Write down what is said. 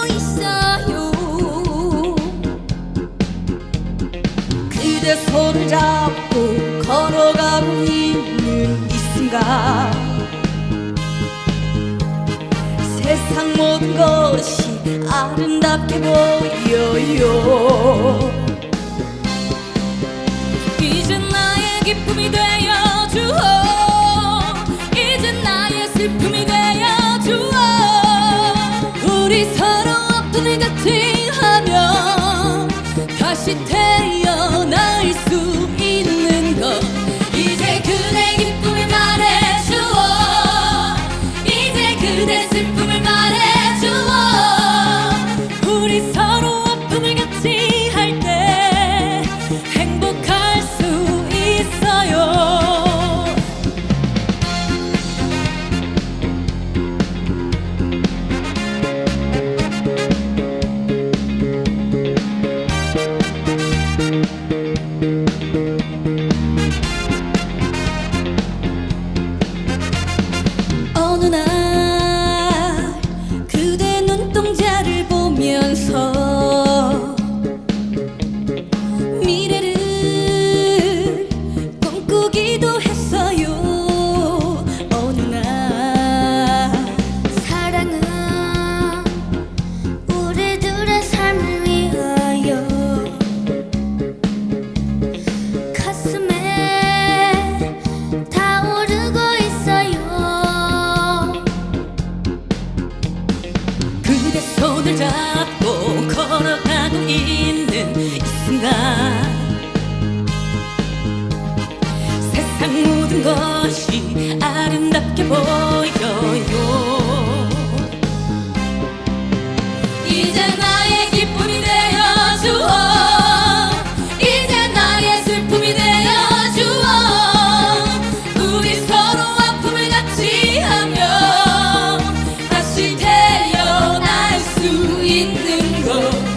있어요. 그대 손을 잡고 걸어가고 있는 이 순간 세상 모든 것이 아름답게 보여요. 이제 나의 기쁨이 되어주어, 이제 나의 슬픔이 되어주어. 우리 서로 아픔을 같이 하며 다시 태어날 수 있는 것. 이제 그대 기쁨을 말해주어, 이제 그대 슬픔을 말해주어. 우리 서로 아픔을 같이 할 때 행복할 수 있어요. 어느 날 그대 눈동자를 보면서 미래를 꿈꾸기도 했어요. 어느 날 사랑은 우리들의 삶을 위하여 가슴에 타오르고 있어요. 그대 손을 잡고 걸어가고 있는 이 순간 세상 모든 것이 아름답게 보여요. 이제 나의 기쁨이 되어주어, 이제 나의 슬픔이 되어주어. 우리 서로 아픔을 같이 하며 다시 태어날 수 있는 것.